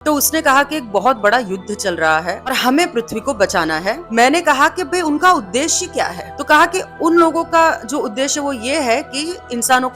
तो उसने कहा कि एक बहुत बड़ा युद्ध चल रहा है और हमें पृथ्वी को बचाना है। मैंने कहा कि भाई उनका उद्देश्य क्या है? तो कहा कि उन लोगों का जो उद्देश्य वो ये है कि इंसानों।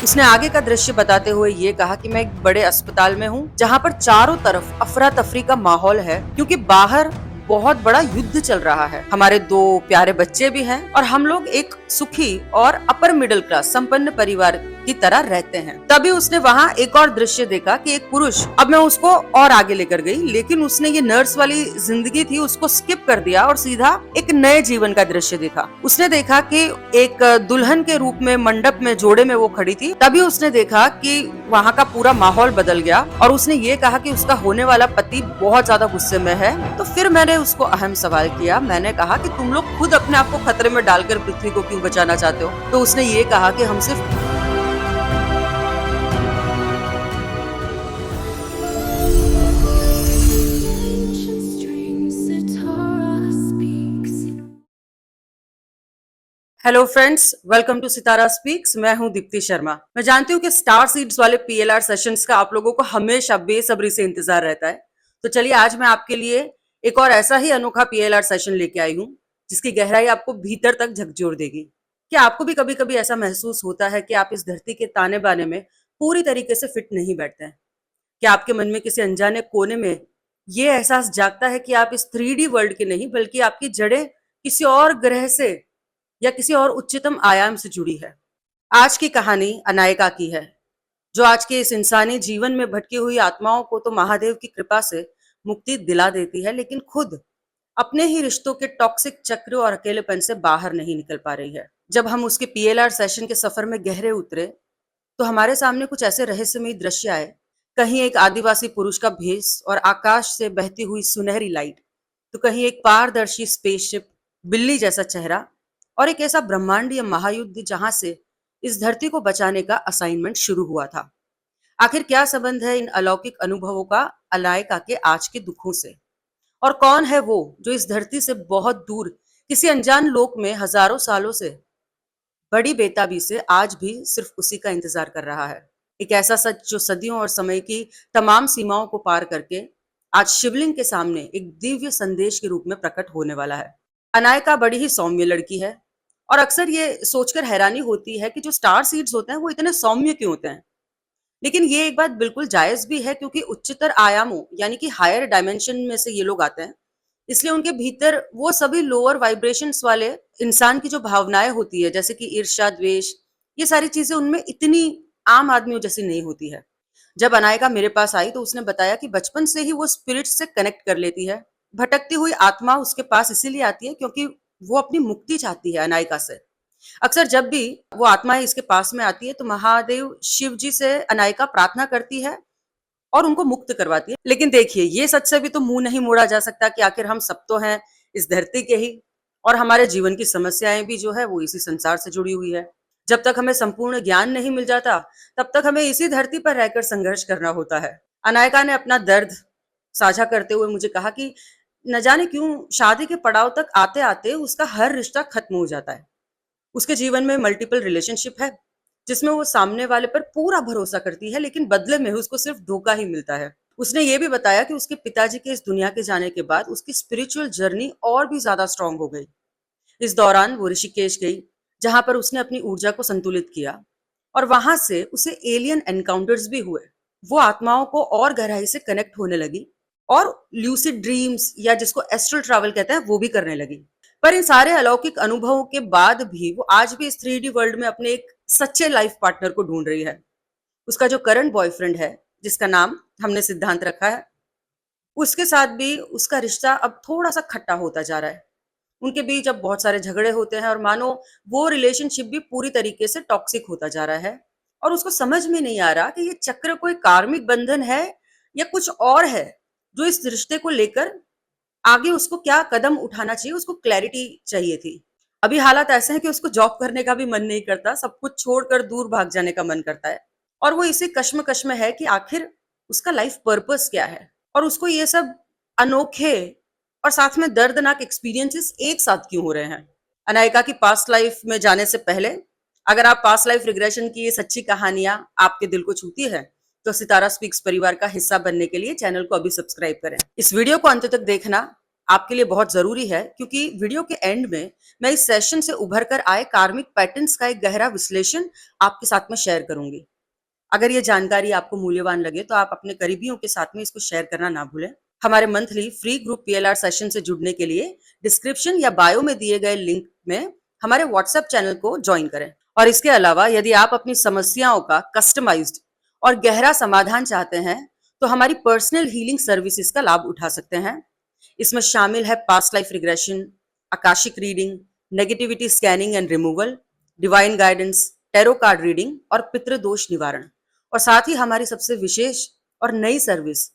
उसने आगे का दृश्य बताते हुए ये कहा कि मैं एक बड़े अस्पताल में हूँ जहाँ पर चारों तरफ अफरा तफरी का माहौल है, क्योंकि बाहर बहुत बड़ा युद्ध चल रहा है। हमारे 2 प्यारे बच्चे भी हैं और हम लोग एक सुखी और अपर मिडिल क्लास संपन्न परिवार की तरह रहते हैं। तभी उसने वहाँ एक और दृश्य देखा कि एक पुरुष, अब मैं उसको और आगे लेकर गई, लेकिन उसने ये नर्स वाली जिंदगी थी उसको स्किप कर दिया और सीधा एक नए जीवन का दृश्य देखा। उसने देखा कि एक दुल्हन के रूप में मंडप में जोड़े में वो खड़ी थी। तभी उसने देखा कि वहाँ का पूरा माहौल बदल गया और उसने ये कहा कि उसका होने वाला पति बहुत ज्यादा गुस्से में है। तो फिर मैंने उसको अहम सवाल किया। मैंने कहा कि तुम लोग खुद अपने आप को खतरे में डालकर पृथ्वी को क्यों बचाना चाहते हो? तो उसने ये कहा कि हम सिर्फ। Hello friends, welcome to Sitara speaks. मैं हूं दीप्ति शर्मा। मैं जानती हूँ कि स्टार सीड्स वाले पीएलआर सेशंस का आप लोगों को हमेशा बेसब्री से इंतजार रहता है। तो चलिए आज मैं आपके लिए एक और ऐसा ही अनोखा पीएलआर सेशन लेके आई हूँ जिसकी गहराई आपको भीतर तक झकझोर देगी। क्या आपको भी कभी कभी ऐसा महसूस होता है कि आप इस धरती के ताने बाने में पूरी तरीके से फिट नहीं बैठते हैं? क्या आपके मन में किसी अनजाने कोने में ये एहसास जागता है कि आप इस 3D वर्ल्ड के नहीं बल्कि आपकी जड़ें किसी और ग्रह से या किसी और उच्चतम आयाम से जुड़ी है? आज की कहानी अनायका की है, जो आज के इस इंसानी जीवन में भटकी हुई आत्माओं को तो महादेव की कृपा से मुक्ति दिला देती है, लेकिन खुद अपने ही रिश्तों के टॉक्सिक चक्र और अकेलेपन से बाहर नहीं निकल पा रही है। जब हम उसके पीएलआर सेशन के सफर में गहरे उतरे तो हमारे सामने कुछ ऐसे रहस्यमयी दृश्य आए। कहीं एक आदिवासी पुरुष का भेष और आकाश से बहती हुई सुनहरी लाइट, तो कहीं एक पारदर्शी स्पेसशिप, बिल्ली जैसा चेहरा और एक ऐसा ब्रह्मांडीय महायुद्ध जहां से इस धरती को बचाने का असाइनमेंट शुरू हुआ था। आखिर क्या संबंध है इन अलौकिक अनुभवों का अलायका के आज के दुखों से? और कौन है वो जो इस धरती से बहुत दूर किसी अनजान लोक में हजारों सालों से बड़ी बेताबी से आज भी सिर्फ उसी का इंतजार कर रहा है? एक ऐसा सच जो सदियों और समय की तमाम सीमाओं को पार करके आज शिवलिंग के सामने एक दिव्य संदेश के रूप में प्रकट होने वाला है। अनायका बड़ी ही सौम्य लड़की है और अक्सर ये सोचकर हैरानी होती है कि जो स्टार सीड्स होते हैं वो इतने सौम्य क्यों होते हैं। लेकिन ये एक बात बिल्कुल जायज भी है, क्योंकि उच्चतर आयामों यानी कि हायर डायमेंशन में से ये लोग आते हैं, इसलिए उनके भीतर वो सभी लोअर वाइब्रेशंस वाले इंसान की जो भावनाएं होती है, जैसे कि ईर्ष्या, द्वेष, ये सारी चीजें उनमें इतनी आम आदमियों जैसी नहीं होती है। जब अनायका मेरे पास आई तो उसने बताया कि बचपन से ही वो स्पिरिट से कनेक्ट कर लेती है। भटकती हुई आत्मा उसके पास इसीलिए आती है क्योंकि वो अपनी मुक्ति चाहती है अनायका से। अक्सर जब भी वो आत्माएं इसके पास में आती है तो महादेव शिव जी से अनायका प्रार्थना करती है और उनको मुक्त करवाती है। लेकिन देखिए, ये सच से भी तो मुंह नहीं मोड़ा जा सकता कि आखिर हम सब तो हैं इस धरती के ही, और हमारे जीवन की समस्याएं भी जो है वो इसी संसार से जुड़ी हुई है। जब तक हमें संपूर्ण ज्ञान नहीं मिल जाता तब तक हमें इसी धरती पर रहकर संघर्ष करना होता है। अनायका ने अपना दर्द साझा करते हुए मुझे कहा कि न जाने क्यों शादी के पड़ाव तक आते आते उसका हर रिश्ता खत्म हो जाता है। उसके जीवन में मल्टीपल रिलेशनशिप है जिसमें वो सामने वाले पर पूरा भरोसा करती है, लेकिन बदले में उसको सिर्फ धोखा ही मिलता है। उसने ये भी बताया कि उसके पिताजी के इस दुनिया के जाने के बाद उसकी स्पिरिचुअल जर्नी और भी ज्यादा स्ट्रांग हो गई। इस दौरान वो ऋषिकेश गई, जहां पर उसने अपनी ऊर्जा को संतुलित किया और वहां से उसे एलियन एनकाउंटर्स भी हुए। वो आत्माओं को और गहराई से कनेक्ट होने लगी और ल्यूसिड ड्रीम्स या जिसको एस्ट्रल ट्रैवल कहते हैं वो भी करने लगी। पर इन सारे अलौकिक अनुभवों के बाद भी वो आज भी इस 3D वर्ल्ड में अपने एक सच्चे लाइफ पार्टनर को ढूंढ रही है। उसका जो करंट बॉयफ्रेंड है, जिसका नाम हमने सिद्धांत रखा है, उसके साथ भी उसका रिश्ता अब थोड़ा सा खट्टा होता जा रहा है। उनके बीच अब बहुत सारे झगड़े होते हैं और मानो वो रिलेशनशिप भी पूरी तरीके से टॉक्सिक होता जा रहा है। और उसको समझ में नहीं आ रहा कि ये चक्र कोई कार्मिक बंधन है या कुछ और है, जो इस रिश्ते को लेकर आगे उसको क्या कदम उठाना चाहिए, उसको क्लैरिटी चाहिए थी। अभी हालात ऐसे हैं कि उसको जॉब करने का भी मन नहीं करता, सब कुछ छोड़कर दूर भाग जाने का मन करता है। और वो इसी कश्मकश में है कि आखिर उसका लाइफ पर्पस क्या है, और उसको ये सब अनोखे और साथ में दर्दनाक एक्सपीरियंसेस एक साथ क्यों हो रहे हैं। अनायका की पास्ट लाइफ में जाने से पहले, अगर आप पास्ट लाइफ रिग्रेशन की ये सच्ची कहानियां आपके दिल को छूती है तो सितारा स्पीक्स परिवार का हिस्सा बनने के लिए चैनल को अभी सब्सक्राइब करें। इस वीडियो को अंत तक देखना आपके लिए बहुत जरूरी है, क्योंकि वीडियो के एंड में मैं इस सेशन से उभर कर आए कार्मिक पैटर्न्स का एक गहरा विश्लेषण आपके साथ में शेयर करूंगी। अगर ये जानकारी आपको मूल्यवान लगे तो आप अपने करीबियों के साथ में इसको शेयर करना ना भूलें। हमारे monthly free group PLR session से जुड़ने के लिए डिस्क्रिप्शन या बायो में दिए गए लिंक में हमारे व्हाट्सएप चैनल को ज्वाइन करें। और इसके अलावा यदि आप अपनी समस्याओं का कस्टमाइज्ड और गहरा समाधान चाहते हैं तो हमारी पर्सनल हीलिंग सर्विसेज का लाभ उठा सकते हैं। इसमें शामिल है past life regression, Akashic reading, negativity scanning and removal, divine guidance, tarot card reading और पितृदोष निवारण। और साथ ही हमारी सबसे विशेष और नई सर्विस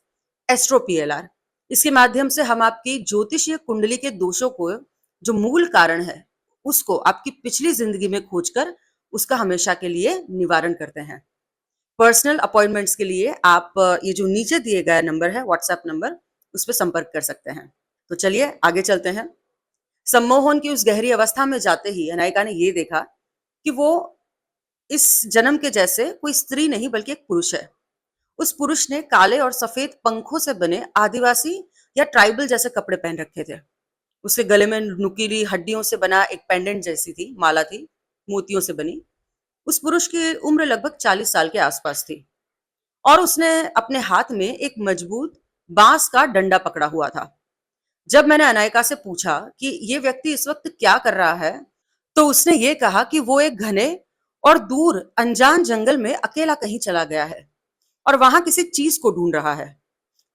एस्ट्रो पीएलआर। इसके माध्यम से हम आपकी ज्योतिषीय कुंडली के दोषों को, जो मूल कारण है, उसको आपकी पिछली जिंदगी में खोजकर उसका हमेशा के लिए निवारण करते हैं। पर्सनल अपॉइंटमेंट्स के लिए आप ये जो नीचे दिए गए नंबर है, व्हाट्सएप नंबर, उस पर संपर्क कर सकते हैं। तो चलिए आगे चलते हैं। सम्मोहन की उस गहरी अवस्था में जाते ही अनायका ने ये देखा कि वो इस जन्म के जैसे कोई स्त्री नहीं बल्कि एक पुरुष है। उस पुरुष ने काले और सफेद पंखों से बने आदिवासी या ट्राइबल जैसे कपड़े पहन रखे थे। उसके गले में नुकीली हड्डियों से बना एक पेंडेंट जैसी थी, माला थी, मोतियों से बनी। उस पुरुष की उम्र लगभग 40 साल के आसपास थी और उसने अपने हाथ में एक मजबूत बांस का डंडा पकड़ा हुआ था। जब मैंने अनायका से पूछा कि ये व्यक्ति इस वक्त क्या कर रहा है, तो उसने ये कहा कि वो एक घने और दूर अनजान जंगल में अकेला कहीं चला गया है और वहां किसी चीज को ढूंढ रहा है।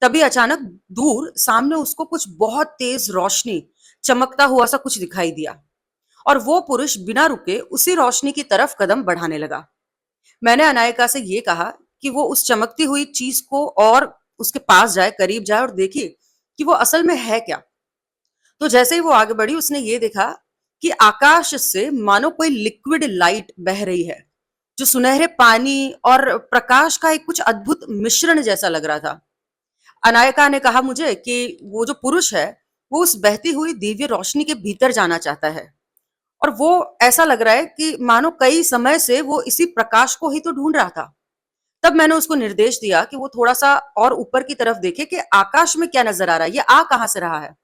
तभी अचानक दूर सामने उसको कुछ बहुत तेज रोशनी, चमकता हुआ सा कुछ दिखाई दिया और वो पुरुष बिना रुके उसी रोशनी की तरफ कदम बढ़ाने लगा। मैंने अनायका से ये कहा कि वो उस चमकती हुई चीज को और उसके पास जाए, करीब जाए और देखे कि वो असल में है क्या। तो जैसे ही वो आगे बढ़ी, उसने ये देखा कि आकाश से मानो कोई लिक्विड लाइट बह रही है, जो सुनहरे पानी और प्रकाश का एक कुछ अद्भुत मिश्रण जैसा लग रहा था। अनायका ने कहा मुझे कि वो जो पुरुष है वो उस बहती हुई दिव्य रोशनी के भीतर जाना चाहता है और वो ऐसा लग रहा है कि मानो कई समय से वो इसी प्रकाश को ही तो ढूंढ रहा था। तब मैंने उसको निर्देश दिया कि वो थोड़ा सा और ऊपर की तरफ देखे कि आकाश में क्या नजर आ रहा है, ये आ कहां से रहा है।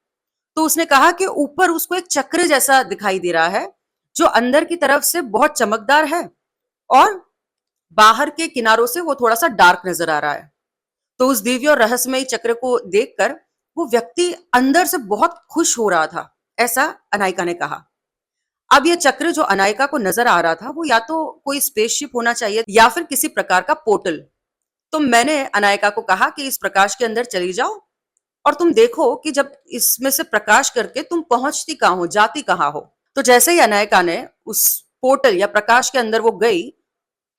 तो उसने कहा कि ऊपर उसको एक चक्र जैसा दिखाई दे रहा है, जो अंदर की तरफ से बहुत चमकदार है और बाहर के किनारों से वो थोड़ा सा डार्क नजर आ रहा है। तो उस दिव्य और रहस्यमयी चक्र को देखकर वो व्यक्ति अंदर से बहुत खुश हो रहा था, ऐसा अनायका ने कहा। अब ये चक्र जो अनायका को नजर आ रहा था वो या तो कोई स्पेसशिप होना चाहिए या फिर किसी प्रकार का पोर्टल। तो मैंने अनायका को कहा कि इस प्रकाश के अंदर चली जाओ और तुम देखो कि जब इसमें से प्रकाश करके तुम पहुंचती कहां हो, जाती कहां हो। तो जैसे ही अनायका ने उस पोर्टल या प्रकाश के अंदर वो गई,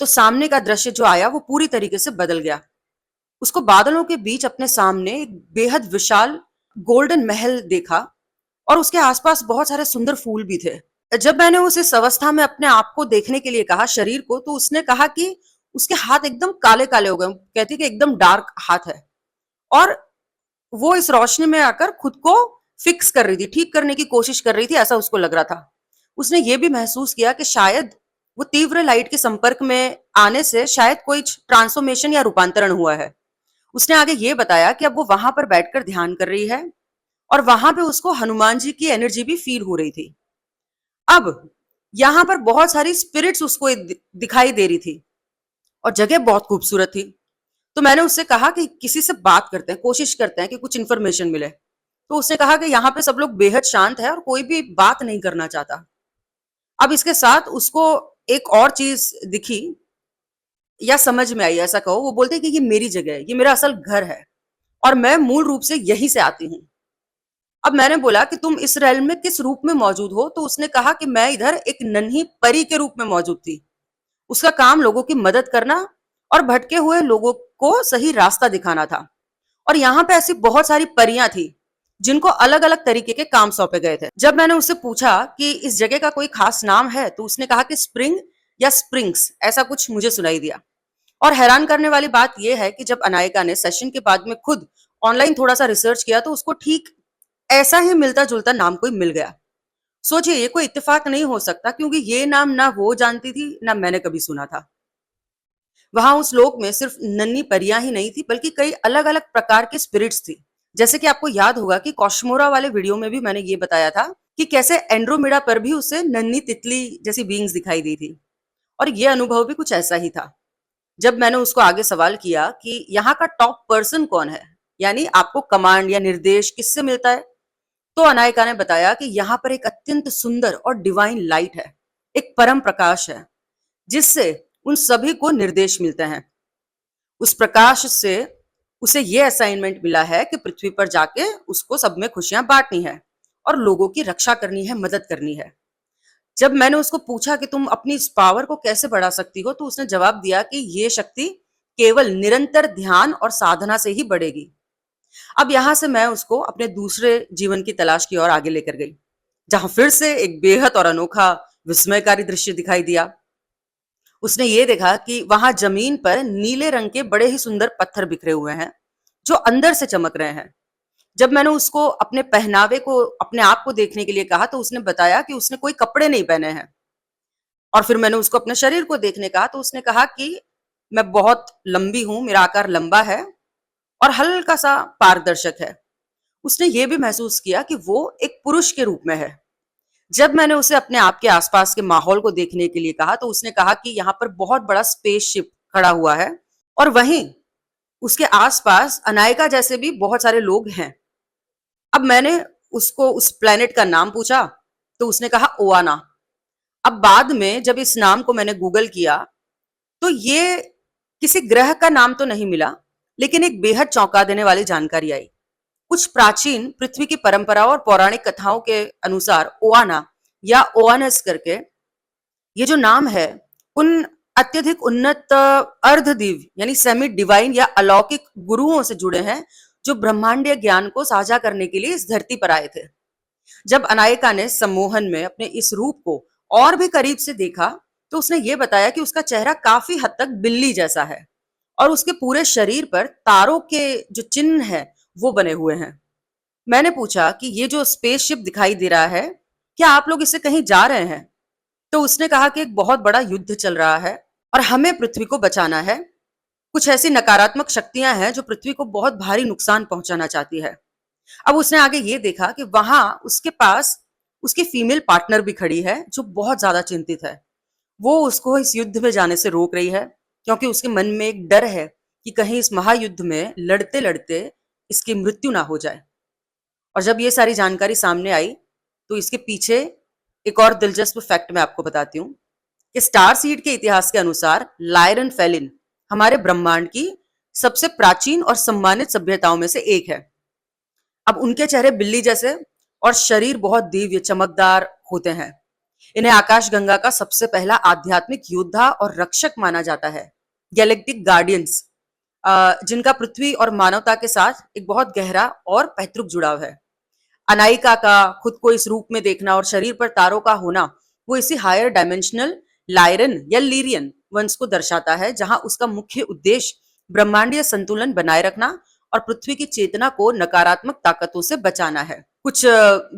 तो सामने का दृश्य जो आया वो पूरी तरीके से बदल गया। उसको बादलों के बीच अपने सामने एक बेहद विशाल गोल्डन महल देखा और उसके आसपास बहुत सारे सुंदर फूल भी थे। जब मैंने उसे इस अवस्था में अपने आप को देखने के लिए कहा, शरीर को, तो उसने कहा कि उसके हाथ एकदम काले काले हो गए, कहती कि एकदम डार्क हाथ है और वो इस रोशनी में आकर खुद को फिक्स कर रही थी, ठीक करने की कोशिश कर रही थी, ऐसा उसको लग रहा था। उसने ये भी महसूस किया कि शायद वो तीव्र लाइट के संपर्क में आने से शायद कोई ट्रांसफॉर्मेशन या रूपांतरण हुआ है। उसने आगे ये बताया कि अब वो वहां पर बैठकर ध्यान कर रही है और वहां पे उसको हनुमान जी की एनर्जी भी फील हो रही थी। अब यहाँ पर बहुत सारी स्पिरिट्स उसको दिखाई दे रही थी और जगह बहुत खूबसूरत थी। तो मैंने उससे कहा कि किसी से बात करते हैं, कोशिश करते हैं कि कुछ इंफॉर्मेशन मिले। तो उसने कहा कि यहाँ पे सब लोग बेहद शांत है और कोई भी बात नहीं करना चाहता। अब इसके साथ उसको एक और चीज दिखी या समझ में आई, ऐसा कहो। वो बोलते हैं कि ये मेरी जगह है, ये मेरा असल घर है और मैं मूल रूप से यहीं से आती हूँ। अब मैंने बोला कि तुम इस रेल में किस रूप में मौजूद हो? तो उसने कहा कि मैं इधर एक नन्ही परी के रूप में मौजूद थी। उसका काम लोगों की मदद करना और भटके हुए लोगों को सही रास्ता दिखाना था। और यहाँ पे ऐसी बहुत सारी परियां थी जिनको अलग अलग तरीके के काम सौंपे गए थे। जब मैंने उससे पूछा कि इस जगह का कोई खास नाम है, तो उसने कहा कि स्प्रिंग या स्प्रिंग्स, ऐसा कुछ मुझे सुनाई दिया। और हैरान करने वाली बात यह है कि जब अनायका ने सेशन के बाद में खुद ऑनलाइन थोड़ा सा रिसर्च किया, तो उसको ठीक ऐसा ही मिलता जुलता नाम कोई मिल गया। सोचिए, ये कोई इत्तेफाक नहीं हो सकता, क्योंकि ये नाम ना वो जानती थी ना मैंने कभी सुना था। वहां उस लोक में सिर्फ नन्ही परियां ही नहीं थी, बल्कि कई अलग अलग प्रकार के स्पिरिट्स थी। जैसे कि आपको याद होगा कि कॉस्मोरा वाले वीडियो में भी मैंने ये बताया था कि कैसे एंड्रोमेडा पर भी उसे नन्ही तितली जैसी बीइंग्स दिखाई दी थी। और ये अनुभव भी कुछ ऐसा ही था। जब मैंने उसको आगे सवाल किया कि यहाँ का टॉप पर्सन कौन है, यानी आपको कमांड या निर्देश किससे मिलता है, तो अनायका ने बताया कि यहाँ पर एक अत्यंत सुंदर और डिवाइन लाइट है, एक परम प्रकाश है, जिससे उन सभी को निर्देश मिलते हैं। उस प्रकाश से उसे ये असाइनमेंट मिला है कि पृथ्वी पर जाके उसको सब में खुशियां बांटनी है और लोगों की रक्षा करनी है, मदद करनी है। जब मैंने उसको पूछा कि तुम अपनी इस पावर को कैसे बढ़ा सकती हो, तो उसने जवाब दिया कि ये शक्ति केवल निरंतर ध्यान और साधना से ही बढ़ेगी। अब यहां से मैं उसको अपने दूसरे जीवन की तलाश की ओर आगे लेकर गई, जहां फिर से एक बेहद और अनोखा विस्मयकारी दृश्य दिखाई दिया। उसने ये देखा कि वहां जमीन पर नीले रंग के बड़े ही सुंदर पत्थर बिखरे हुए हैं, जो अंदर से चमक रहे हैं। जब मैंने उसको अपने पहनावे को, अपने आप को देखने के लिए कहा, तो उसने बताया कि उसने कोई कपड़े नहीं पहने हैं। और फिर मैंने उसको अपने शरीर को देखने कहा, तो उसने कहा कि मैं बहुत लंबी हूं, मेरा आकार लंबा है और हल्का सा पारदर्शक है। उसने ये भी महसूस किया कि वो एक पुरुष के रूप में है। जब मैंने उसे अपने आप के आसपास के माहौल को देखने के लिए कहा, तो उसने कहा कि यहाँ पर बहुत बड़ा स्पेसशिप खड़ा हुआ है और वहीं उसके आसपास अनायका जैसे भी बहुत सारे लोग हैं। अब मैंने उसको उस प्लेनेट का नाम पूछा, तो उसने कहा ओआना। अब बाद में जब इस नाम को मैंने गूगल किया, तो ये किसी ग्रह का नाम तो नहीं मिला, लेकिन एक बेहद चौंका देने वाली जानकारी आई। कुछ प्राचीन पृथ्वी की परंपराओं और पौराणिक कथाओं के अनुसार ओआना या ओआनस करके ये जो नाम है, उन अत्यधिक उन्नत अर्धदिव्य यानी सेमी डिवाइन या अलौकिक गुरुओं से जुड़े हैं, जो ब्रह्मांडीय ज्ञान को साझा करने के लिए इस धरती पर आए थे। जब अनायका ने सम्मोहन में अपने इस रूप को और भी करीब से देखा, तो उसने ये बताया कि उसका चेहरा काफी हद तक बिल्ली जैसा है और उसके पूरे शरीर पर तारों के जो चिन्ह है वो बने हुए हैं। मैंने पूछा कि ये जो स्पेसशिप दिखाई दे रहा है, क्या आप लोग इससे कहीं जा रहे हैं? तो उसने कहा कि एक बहुत बड़ा युद्ध चल रहा है और हमें पृथ्वी को बचाना है। कुछ ऐसी नकारात्मक शक्तियां हैं जो पृथ्वी को बहुत भारी नुकसान पहुंचाना चाहती है। अब उसने आगे ये देखा कि वहां उसके पास उसकी फीमेल पार्टनर भी खड़ी है, जो बहुत ज्यादा चिंतित है। वो उसको इस युद्ध में जाने से रोक रही है, क्योंकि उसके मन में एक डर है कि कहीं इस महायुद्ध में लड़ते लड़ते इसकी मृत्यु ना हो जाए। और जब ये सारी जानकारी सामने आई, तो इसके पीछे एक और दिलचस्प फैक्ट मैं आपको बताती हूँ कि स्टार सीड के इतिहास के अनुसार लायरन फेलिन हमारे ब्रह्मांड की सबसे प्राचीन और सम्मानित सभ्यताओं में से एक है। अब उनके चेहरे बिल्ली जैसे और शरीर बहुत दिव्य चमकदार होते हैं। इन्हें आकाशगंगा का सबसे पहला आध्यात्मिक योद्धा और रक्षक माना जाता है। गैलेक्टिक गार्डियंस, जिनका पृथ्वी और मानवता के साथ एक बहुत गहरा और पैतृक जुड़ाव है। अनायिका का खुद को इस रूप में देखना और शरीर पर तारों का होना, वो इसी हायर डायमेंशनल लायरन या लीरियन वंश को दर्शाता है, जहां उसका मुख्य उद्देश्य ब्रह्मांडीय संतुलन बनाए रखना और पृथ्वी की चेतना को नकारात्मक ताकतों से बचाना है। कुछ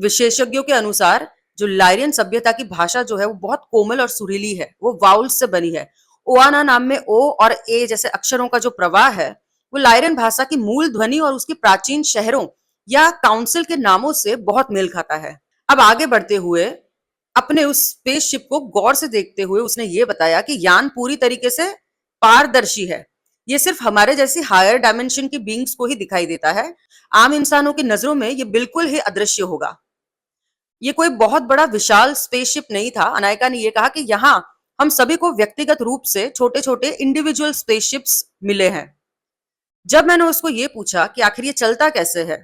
विशेषज्ञों के अनुसार जो लायरियन सभ्यता की भाषा जो है वो बहुत कोमल और सुरीली है, वो वाउल्स से बनी है। ओआना नाम में ओ और ए जैसे अक्षरों का जो प्रवाह है, वो लायरियन भाषा की मूल ध्वनि और उसके प्राचीन शहरों या काउंसिल के नामों से बहुत मेल खाता है। अब आगे बढ़ते हुए अपने उस स्पेसशिप को गौर से देखते हुए उसने ये बताया कि यान पूरी तरीके से पारदर्शी है। ये सिर्फ हमारे जैसी हायर डायमेंशन की बीइंग्स को ही दिखाई देता है। आम इंसानों की नजरों में ये बिल्कुल ही अदृश्य होगा। ये कोई बहुत बड़ा विशाल स्पेसशिप नहीं था। अनायका ने ये कहा कि यहाँ हम सभी को व्यक्तिगत रूप से छोटे छोटे इंडिविजुअल स्पेसशिप्स मिले हैं। जब मैंने उसको ये पूछा कि आखिर ये चलता कैसे है,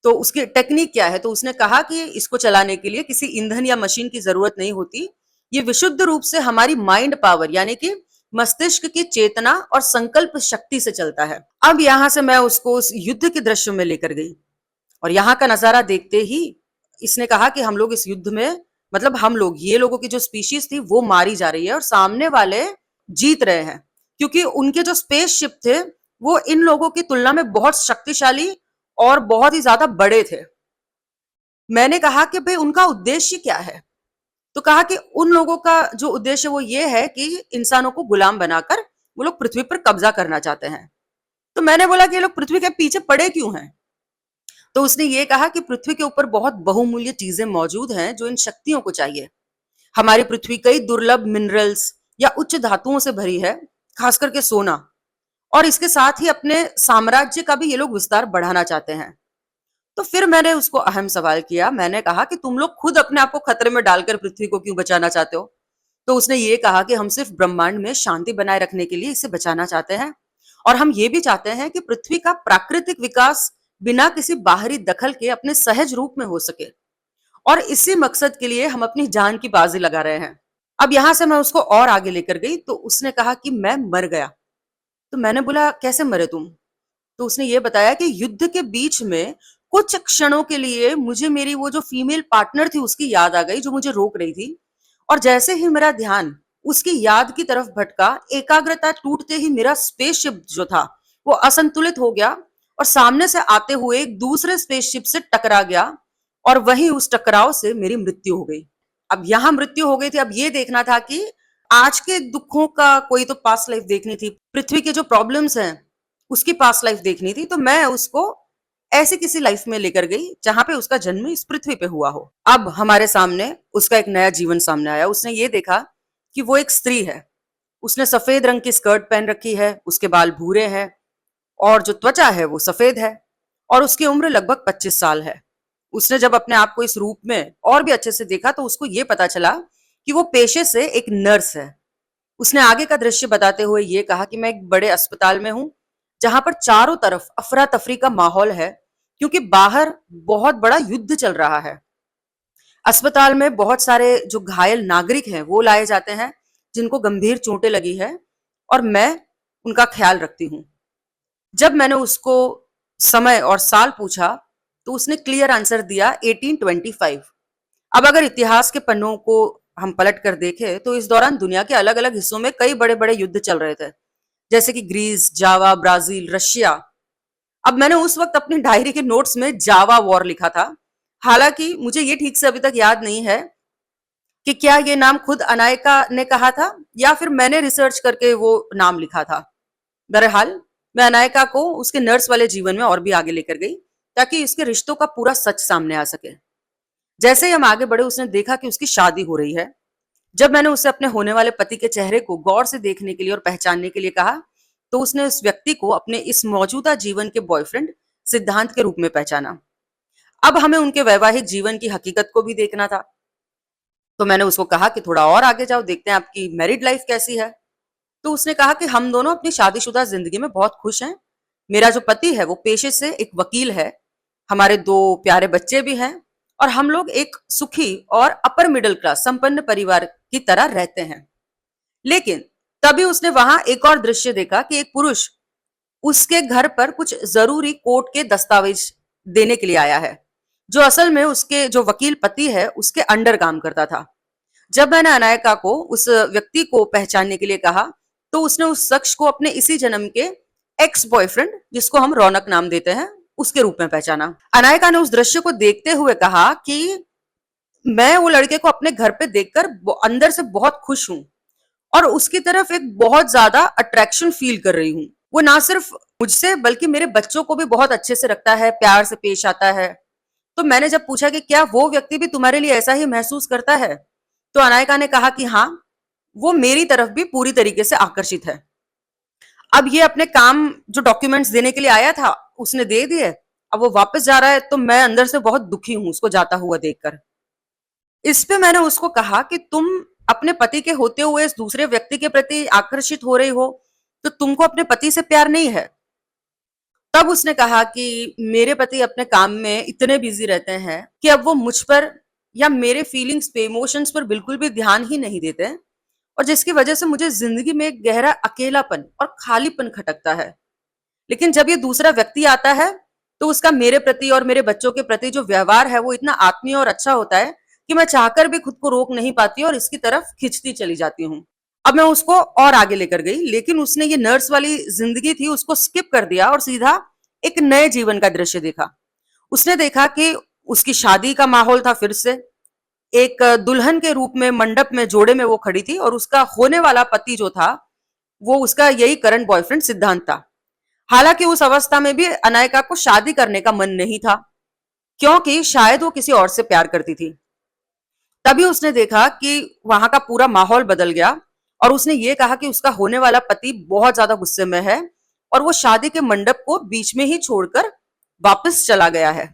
तो उसकी टेक्निक क्या है, तो उसने कहा कि इसको चलाने के लिए किसी ईंधन या मशीन की जरूरत नहीं होती। ये विशुद्ध रूप से हमारी माइंड पावर यानी कि मस्तिष्क की चेतना और संकल्प शक्ति से चलता है। अब यहां से मैं उसको उस युद्ध के दृश्य में लेकर गई और यहाँ का नजारा देखते ही इसने कहा कि हम लोग इस युद्ध में, मतलब हम लोग, ये लोगों की जो स्पीशीज थी वो मारी जा रही है और सामने वाले जीत रहे हैं, क्योंकि उनके जो स्पेसशिप थे वो इन लोगों की तुलना में बहुत शक्तिशाली और बहुत ही ज्यादा बड़े थे। मैंने कहा कि भाई उनका उद्देश्य क्या है, तो कहा कि उन लोगों का जो उद्देश्य वो ये है कि इंसानों को गुलाम बनाकर वो लोग पृथ्वी पर कब्जा करना चाहते हैं। तो मैंने बोला कि ये लोग पृथ्वी के पीछे पड़े क्यों हैं? तो उसने ये कहा कि पृथ्वी के ऊपर बहुत बहुमूल्य चीजें मौजूद हैं जो इन शक्तियों को चाहिए। हमारी पृथ्वी कई दुर्लभ मिनरल्स या उच्च धातुओं से भरी है, खास करके सोना। और इसके साथ ही अपने साम्राज्य का भी ये लोग विस्तार बढ़ाना चाहते हैं। तो फिर मैंने उसको अहम सवाल किया। मैंने कहा कि तुम लोग खुद अपने आप को खतरे में डालकर पृथ्वी को क्यों बचाना चाहते हो? तो उसने ये कहा कि हम सिर्फ ब्रह्मांड में शांति बनाए रखने के लिए इसे बचाना चाहते हैं, और हम ये भी चाहते हैं कि पृथ्वी का प्राकृतिक विकास बिना किसी बाहरी दखल के अपने सहज रूप में हो सके। और इसी मकसद के लिए हम अपनी जान की बाजी लगा रहे हैं। अब यहां से मैं उसको और आगे लेकर गई तो उसने कहा कि मैं मर गया। तो मैंने बोला, कैसे मरे तुम? तो उसने ये बताया कि युद्ध के बीच में कुछ क्षणों के लिए मुझे मेरी वो जो फीमेल पार्टनर थी उसकी याद आ गई, जो मुझे रोक रही थी। और जैसे ही मेरा ध्यान उसकी याद की तरफ भटका, एकाग्रता टूटते ही मेरा स्पेसशिप जो था वो असंतुलित हो गया और सामने से आते हुए एक दूसरे स्पेसशिप से टकरा गया, और वहीं उस टकराव से मेरी मृत्यु हो गई। अब यहाँ मृत्यु हो गई थी। अब ये देखना था कि आज के दुखों का कोई तो पास्ट लाइफ देखनी थी, पृथ्वी के जो प्रॉब्लम्स हैं उसकी पास्ट लाइफ देखनी थी। तो मैं उसको ऐसी किसी लाइफ में लेकर गई जहां पे उसका जन्म इस पृथ्वी पे हुआ हो। अब हमारे सामने उसका एक नया जीवन सामने आया। उसने ये देखा कि वो एक स्त्री है। उसने सफेद रंग की स्कर्ट पहन रखी है, उसके बाल भूरे हैं और जो त्वचा है वो सफेद है, और उसकी उम्र लगभग 25 साल है। उसने जब अपने आप को इस रूप में और भी अच्छे से देखा तो उसको ये पता चला कि वो पेशे से एक नर्स है। उसने आगे का दृश्य बताते हुए ये कहा कि मैं एक बड़े अस्पताल में हूं, जहां पर चारों तरफ अफरा तफरी का माहौल है, क्योंकि बाहर बहुत बड़ा युद्ध चल रहा है। अस्पताल में बहुत सारे जो घायल नागरिक हैं वो लाए जाते हैं, जिनको गंभीर चोटें लगी है, और मैं उनका ख्याल रखती हूँ। जब मैंने उसको समय और साल पूछा तो उसने क्लियर आंसर दिया, 1825। अब अगर इतिहास के पन्नों को हम पलट कर देखें तो इस दौरान दुनिया के अलग अलग हिस्सों में कई बड़े बड़े युद्ध चल रहे थे, जैसे कि ग्रीस, जावा, ब्राजील, रशिया। अब मैंने उस वक्त अपनी डायरी के नोट्स में जावा वॉर लिखा था। हालांकि मुझे ये ठीक से अभी तक याद नहीं है कि क्या ये नाम खुद अनायका ने कहा था या फिर मैंने रिसर्च करके वो नाम लिखा था। बहरहाल मैं अनायका को उसके नर्स वाले जीवन में और भी आगे लेकर गई, ताकि इसके रिश्तों का पूरा सच सामने आ सके। जैसे ही हम आगे बढ़े उसने देखा कि उसकी शादी हो रही है। जब मैंने उसे अपने होने वाले पति के चेहरे को गौर से देखने के लिए और पहचानने के लिए कहा, तो उसने उस व्यक्ति को अपने इस मौजूदा जीवन के बॉयफ्रेंड सिद्धांत के रूप में पहचाना। अब हमें उनके वैवाहिक जीवन की हकीकत को भी देखना था। तो मैंने उसको कहा कि थोड़ा और आगे जाओ, देखते हैं आपकी मैरिड लाइफ कैसी है। तो उसने कहा कि हम दोनों अपनी शादीशुदा जिंदगी में बहुत खुश हैं। मेरा जो पति है वो पेशे से एक वकील है, हमारे 2 प्यारे बच्चे भी हैं, और हम लोग एक सुखी और अपर मिडिल क्लास संपन्न परिवार की तरह रहते हैं। लेकिन तभी उसने वहां एक और दृश्य देखा कि एक पुरुष उसके घर पर कुछ जरूरी कोर्ट के दस्तावेज देने के लिए आया है, जो असल में उसके जो वकील पति है उसके अंडर काम करता था। जब मैंने अनायका को उस व्यक्ति को पहचानने के लिए कहा, तो उसने उस शख्स को अपने इसी जन्म के एक्स बॉयफ्रेंड, जिसको हम रौनक नाम देते हैं, उसके रूप में पहचाना। अनायका ने उस दृश्य को देखते हुए कहा कि मैं वो लड़के को अपने घर पे देखकर अंदर से बहुत खुश हूं, और उसकी तरफ एक बहुत ज्यादा अट्रैक्शन फील कर रही हूँ। वो ना सिर्फ मुझसे बल्कि मेरे बच्चों को भी बहुत अच्छे से रखता है, प्यार से पेश आता है। तो मैंने जब पूछा कि क्या वो व्यक्ति भी तुम्हारे लिए ऐसा ही महसूस करता है, तो अनायका ने कहा कि हाँ, वो मेरी तरफ भी पूरी तरीके से आकर्षित है। अब ये अपने काम जो डॉक्यूमेंट्स देने के लिए आया था उसने दे दिए। अब वो वापस जा रहा है, तो मैं अंदर से बहुत दुखी हूं उसको जाता हुआ देखकर। इस पे मैंने उसको कहा कि तुम अपने पति के होते हुए इस दूसरे व्यक्ति के प्रति आकर्षित हो रही हो, तो तुमको अपने पति से प्यार नहीं है। तब उसने कहा कि मेरे पति अपने काम में इतने बिजी रहते हैं कि अब वो मुझ पर या मेरे फीलिंग्स पे, इमोशंस पर बिल्कुल भी ध्यान ही नहीं देते, और जिसकी वजह से मुझे जिंदगी में एक गहरा अकेलापन और खालीपन खटकता है। लेकिन जब ये दूसरा व्यक्ति आता है तो उसका मेरे प्रति और मेरे बच्चों के प्रति जो व्यवहार है वो इतना आत्मीय और अच्छा होता है कि मैं चाहकर भी खुद को रोक नहीं पाती और इसकी तरफ खिंचती चली जाती हूँ। अब मैं उसको और आगे लेकर गई, लेकिन उसने ये नर्स वाली जिंदगी थी उसको स्किप कर दिया और सीधा एक नए जीवन का दृश्य देखा। उसने देखा कि उसकी शादी का माहौल था। फिर से एक दुल्हन के रूप में मंडप में जोड़े में वो खड़ी थी, और उसका होने वाला पति जो था वो उसका यही करंट बॉयफ्रेंड सिद्धांत था। हालांकि उस अवस्था में भी अनायका को शादी करने का मन नहीं था, क्योंकि शायद वो किसी और से प्यार करती थी। तभी उसने देखा कि वहां का पूरा माहौल बदल गया और उसने ये कहा कि उसका होने वाला पति बहुत ज्यादा गुस्से में है और वो शादी के मंडप को बीच में ही छोड़कर वापस चला गया है।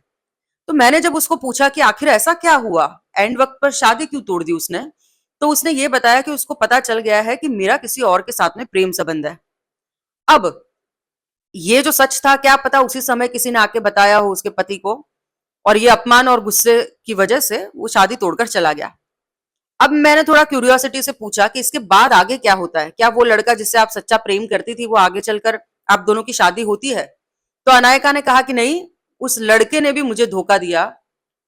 तो मैंने जब उसको पूछा कि आखिर ऐसा क्या हुआ, एंड वक्त पर शादी क्यों तोड़ दी उसने, तो उसने ये बताया कि उसको पता चल गया है कि मेरा किसी और के साथ में प्रेम संबंध है। अब ये जो सच था, क्या पता उसी समय किसी ने आके बताया हो उसके पति को, और ये अपमान और गुस्से की वजह से वो शादी तोड़कर चला गया। अब मैंने थोड़ा क्यूरियोसिटी से पूछा कि इसके बाद आगे क्या होता है, क्या वो लड़का जिससे आप सच्चा प्रेम करती थी वो आगे चलकर आप दोनों की शादी होती है? तो अनायका ने कहा कि नहीं, उस लड़के ने भी मुझे धोखा दिया।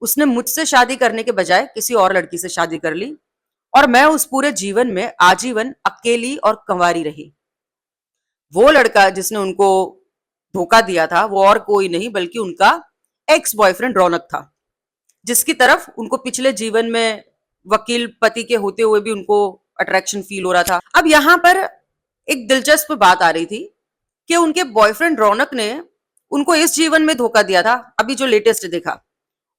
उसने मुझसे शादी करने के बजाय किसी और लड़की से शादी कर ली और मैं उस पूरे जीवन में आजीवन अकेली और कंवारी रही। वो लड़का जिसने उनको धोखा दिया था वो और कोई नहीं बल्कि उनका एक्स बॉयफ्रेंड रौनक था, जिसकी तरफ उनको पिछले जीवन में वकील पति के होते हुए भी उनको अट्रैक्शन फील हो रहा था। अब यहाँ पर एक दिलचस्प बात आ रही थी कि उनके बॉयफ्रेंड रौनक ने उनको इस जीवन में धोखा दिया था, अभी जो लेटेस्ट देखा।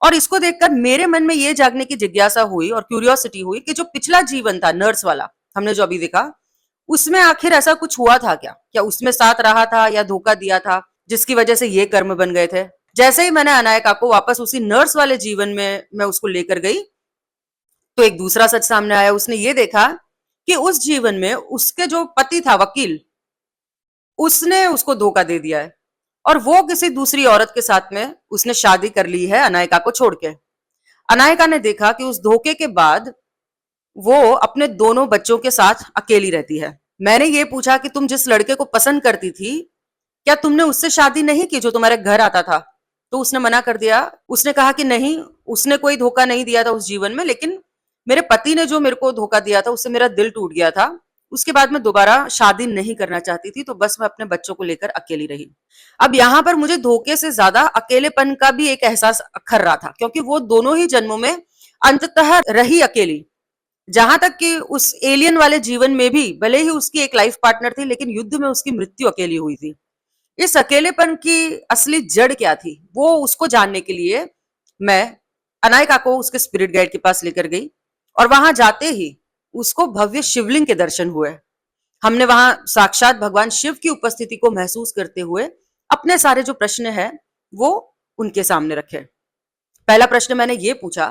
और इसको देखकर मेरे मन में ये जागने की जिज्ञासा हुई और क्यूरियोसिटी हुई कि जो पिछला जीवन था नर्स वाला, हमने जो अभी देखा, उसमें आखिर ऐसा कुछ हुआ था क्या? क्या उसमें साथ रहा था या धोखा दिया था जिसकी वजह से ये कर्म बन गए थे? जैसे ही मैंने अनायका को वापस उसी नर्स वाले जीवन में मैं उसको लेकर गई, तो एक दूसरा सच सामने आया। उसने ये देखा कि उस जीवन में उसके जो पति था वकील, उसने उसको धोखा दे दिया है और वो किसी दूसरी औरत के साथ में उसने शादी कर ली है अनायका को छोड़ के। अनायका ने देखा कि उस धोखे के बाद वो अपने दोनों बच्चों के साथ अकेली रहती है। मैंने ये पूछा कि तुम जिस लड़के को पसंद करती थी, क्या तुमने उससे शादी नहीं की जो तुम्हारे घर आता था? तो उसने मना कर दिया। उसने कहा कि नहीं, उसने कोई धोखा नहीं दिया था उस जीवन में, लेकिन मेरे पति ने जो मेरे को धोखा दिया था उससे मेरा दिल टूट गया था। उसके बाद मैं दोबारा शादी नहीं करना चाहती थी, तो बस मैं अपने बच्चों को लेकर अकेली रही। अब यहाँ पर मुझे धोखे से ज्यादा अकेलेपन का भी एक एहसास अखर रहा था, क्योंकि वो दोनों ही जन्मों में अंततः रही अकेली। जहां तक कि उस एलियन वाले जीवन में भी भले ही उसकी एक लाइफ पार्टनर थी, लेकिन युद्ध में उसकी मृत्यु अकेली हुई थी। इस अकेलेपन की असली जड़ क्या थी, वो उसको जानने के लिए मैं अनायका को उसके स्पिरिट गाइड के पास लेकर गई और वहां जाते ही उसको भव्य शिवलिंग के दर्शन हुए। हमने वहां साक्षात भगवान शिव की उपस्थिति को महसूस करते हुए अपने सारे जो प्रश्न है वो उनके सामने रखे। पहला प्रश्न मैंने ये पूछा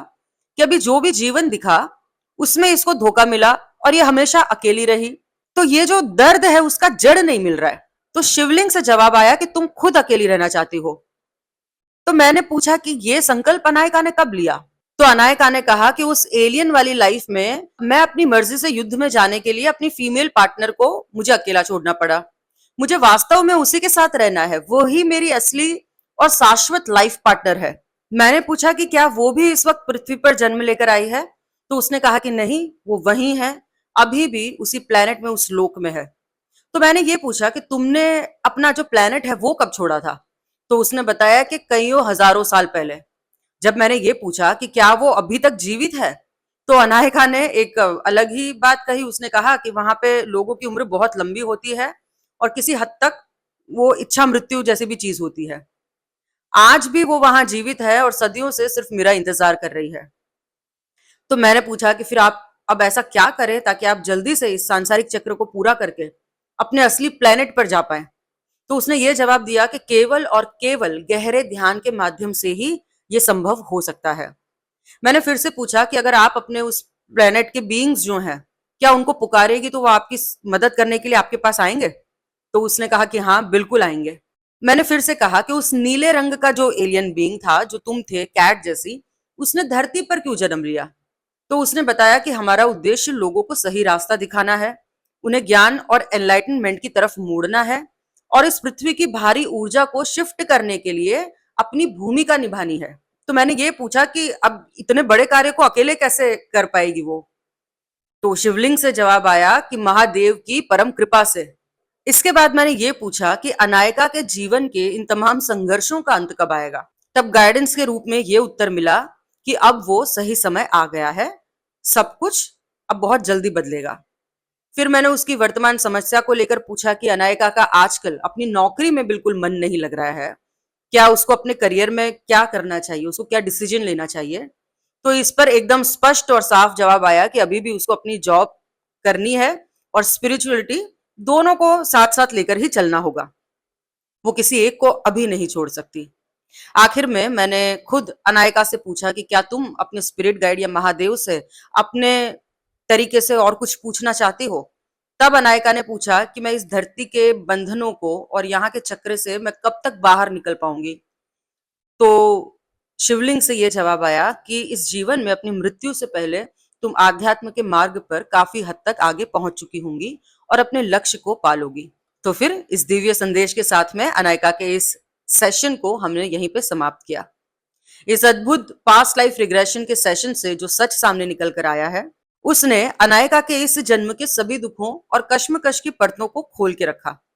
कि अभी जो भी जीवन दिखा उसमें इसको धोखा मिला और ये हमेशा अकेली रही, तो ये जो दर्द है उसका जड़ नहीं मिल रहा है। तो शिवलिंग से जवाब आया कि तुम खुद अकेली रहना चाहती हो। तो मैंने पूछा कि ये संकल्प अनायका ने कब लिया? तो अनायका ने कहा कि उस एलियन वाली लाइफ में मैं अपनी मर्जी से युद्ध में जाने के लिए अपनी फीमेल पार्टनर को मुझे अकेला छोड़ना पड़ा। मुझे वास्तव में उसी के साथ रहना है, वो ही मेरी असली और शाश्वत लाइफ पार्टनर है। मैंने पूछा कि क्या वो भी इस वक्त पृथ्वी पर जन्म लेकर आई है? तो उसने कहा कि नहीं, वो वहीं है, अभी भी उसी प्लेनेट में, उस लोक में है। तो मैंने ये पूछा कि तुमने अपना जो प्लेनेट है वो कब छोड़ा था? तो उसने बताया कि कईयों हजारों साल पहले। जब मैंने ये पूछा कि क्या वो अभी तक जीवित है, तो अनायका ने एक अलग ही बात कही। उसने कहा कि वहां पे लोगों की उम्र बहुत लंबी होती है और किसी हद तक वो इच्छा मृत्यु जैसी भी चीज होती है। आज भी वो वहां जीवित है और सदियों से सिर्फ मेरा इंतजार कर रही है। तो मैंने पूछा कि फिर आप अब ऐसा क्या करें ताकि आप जल्दी से इस सांसारिक चक्र को पूरा करके अपने असली प्लेनेट पर जा पाए? तो उसने ये जवाब दिया कि केवल और केवल गहरे ध्यान के माध्यम से ही ये संभव हो सकता है। मैंने फिर से पूछा कि अगर आप अपने उस प्लेनेट के बीइंग्स जो हैं, क्या उनको पुकारेगी तो वो आपकी मदद करने के लिए आपके पास आएंगे? तो उसने कहा कि हाँ, बिल्कुल आएंगे। मैंने फिर से कहा कि उस नीले रंग का जो एलियन बीइंग था, जो तुम थे, कैट जैसी, उसने धरती पर क्यों जन्म लिया? तो उसने बताया कि हमारा उद्देश्य लोगों को सही रास्ता दिखाना है, उन्हें ज्ञान और एनलाइटनमेंट की तरफ मोड़ना है और इस पृथ्वी की भारी ऊर्जा को शिफ्ट करने के लिए अपनी भूमिका निभानी है। तो मैंने ये पूछा कि अब इतने बड़े कार्य को अकेले कैसे कर पाएगी वो? तो शिवलिंग से जवाब आया कि महादेव की परम कृपा से। इसके बाद मैंने ये पूछा कि अनायका के जीवन के इन तमाम संघर्षों का अंत कब आएगा? तब गाइडेंस के रूप में ये उत्तर मिला कि अब वो सही समय आ गया है, सब कुछ अब बहुत जल्दी बदलेगा। फिर मैंने उसकी वर्तमान समस्या को लेकर पूछा कि अनायका का आजकल अपनी नौकरी में बिल्कुल मन नहीं लग रहा है। क्या उसको अपने करियर में क्या करना चाहिए? उसको क्या डिसीजन लेना चाहिए? तो इस पर एकदम स्पष्ट और साफ जवाब आया कि अभी भी उसको अपनी जॉब करनी है और स्पिरिचुअलिटी दोनों को साथ-साथ लेकर ही चलना होगा। वो किसी एक को अभी नहीं छोड़ सकती। आखिर में मैंने खुद अनायका से पूछा कि क्या तुम अपने स्पिरिट गाइड या महादेव से अपने तरीके से और कुछ पूछना चाहती हो? तब अनायका ने पूछा कि मैं इस धरती के बंधनों को और यहाँ के चक्र से मैं कब तक बाहर निकल पाऊंगी? तो शिवलिंग से ये जवाब आया कि इस जीवन में अपनी मृत्यु से पहले तुम आध्यात्म के मार्ग पर काफी हद तक आगे पहुंच चुकी होंगी और अपने लक्ष्य को पालोगी। तो फिर इस दिव्य संदेश के साथ में अनायका के इस सेशन को हमने यहीं पे समाप्त किया। इस अद्भुत पास्ट लाइफ रिग्रेशन के सेशन से जो सच सामने निकल कर आया है, उसने अनायका के इस जन्म के सभी दुखों और कश्मकश की परतों को खोल के रखा,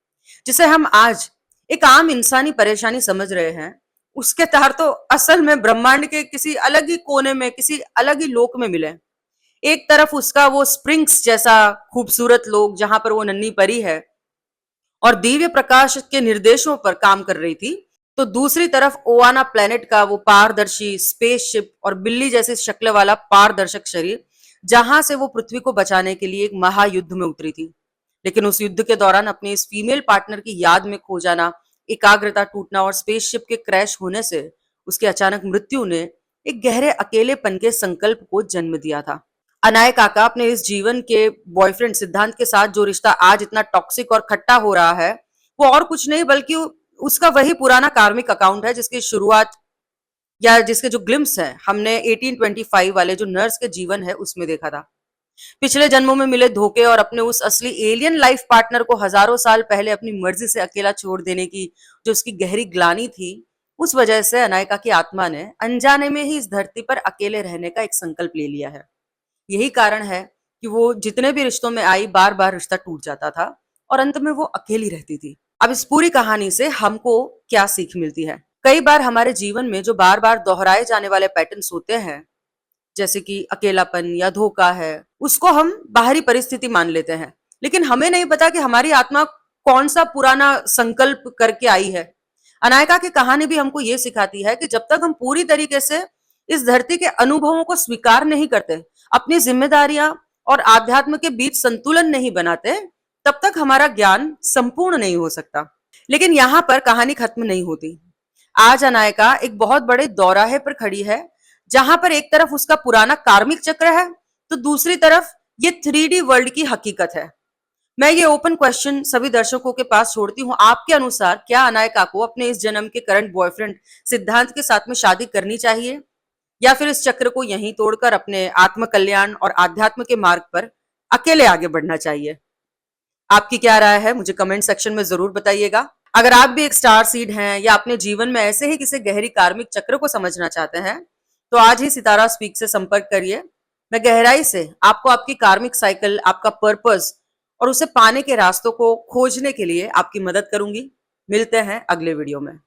जिसे हम आज एक आम इंसानी परेशानी समझ रहे हैं। उसके तार तो असल में ब्रह्मांड के किसी अलग ही कोने में, किसी अलग ही लोक में मिले। एक तरफ उसका वो स्प्रिंग्स जैसा खूबसूरत लोक जहां पर वो नन्ही परी है और दिव्य प्रकाश के निर्देशों पर काम कर रही थी, तो दूसरी तरफ ओवाना प्लेनेट का वो पारदर्शी स्पेसशिप और बिल्ली जैसी शक्ल वाला पारदर्शक शरीर, जहां से वो पृथ्वी को बचाने के लिए एक महायुद्ध में उतरी थी। लेकिन उस युद्ध के दौरान अपने इस फीमेल पार्टनर की याद में खो जाना, एकाग्रता टूटना और स्पेसशिप के क्रैश होने से उसकी अचानक मृत्यु ने एक गहरे अकेलेपन के संकल्प को जन्म दिया था। अनाय काका अपने इस जीवन के बॉयफ्रेंड सिद्धांत के साथ जो रिश्ता आज इतना टॉक्सिक और खट्टा हो रहा है, वो और कुछ नहीं बल्कि उसका वही पुराना कार्मिक अकाउंट है जिसकी शुरुआत या जिसके जो ग्लिम्स है हमने 1825 वाले जो नर्स के जीवन है उसमें देखा था। पिछले जन्मों में मिले धोखे और अपने उस असली एलियन लाइफ पार्टनर को हजारों साल पहले अपनी मर्जी से अकेला छोड़ देने की जो उसकी गहरी ग्लानि थी, उस वजह से अनायका की आत्मा ने अनजाने में ही इस धरती पर अकेले रहने का एक संकल्प ले लिया है। यही कारण है कि वो जितने भी रिश्तों में आई बार बार रिश्ता टूट जाता था और अंत में वो अकेली रहती थी। अब इस पूरी कहानी से हमको क्या सीख मिलती है? कई बार हमारे जीवन में जो बार बार दोहराए जाने वाले पैटर्न्स होते हैं, जैसे कि अकेलापन या धोखा है, उसको हम बाहरी परिस्थिति मान लेते हैं, लेकिन हमें नहीं पता कि हमारी आत्मा कौन सा पुराना संकल्प करके आई है। अनायका की कहानी भी हमको ये सिखाती है कि जब तक हम पूरी तरीके से इस धरती के अनुभवों को स्वीकार नहीं करते, अपनी जिम्मेदारियां और आध्यात्म के बीच संतुलन नहीं बनाते, तब तक हमारा ज्ञान संपूर्ण नहीं हो सकता। लेकिन यहाँ पर कहानी खत्म नहीं होती। आज अनायका एक बहुत बड़े दौराहे पर खड़ी है, जहां पर एक तरफ उसका पुराना कार्मिक चक्र है, तो दूसरी तरफ ये 3D वर्ल्ड की हकीकत है। मैं ये ओपन क्वेश्चन सभी दर्शकों के पास छोड़ती हूँ, आपके अनुसार क्या अनायका को अपने इस जन्म के करंट बॉयफ्रेंड सिद्धांत के साथ में शादी करनी चाहिए, या फिर इस चक्र को यहीं तोड़कर अपने आत्म कल्याण और आध्यात्म के मार्ग पर अकेले आगे बढ़ना चाहिए? आपकी क्या राय है, मुझे कमेंट सेक्शन में जरूर बताइएगा। अगर आप भी एक स्टार सीड हैं या अपने जीवन में ऐसे ही किसी गहरी कार्मिक चक्र को समझना चाहते हैं, तो आज ही सितारा स्पीक से संपर्क करिए। मैं गहराई से आपको आपकी कार्मिक साइकिल, आपका पर्पस और उसे पाने के रास्तों को खोजने के लिए आपकी मदद करूंगी। मिलते हैं अगले वीडियो में।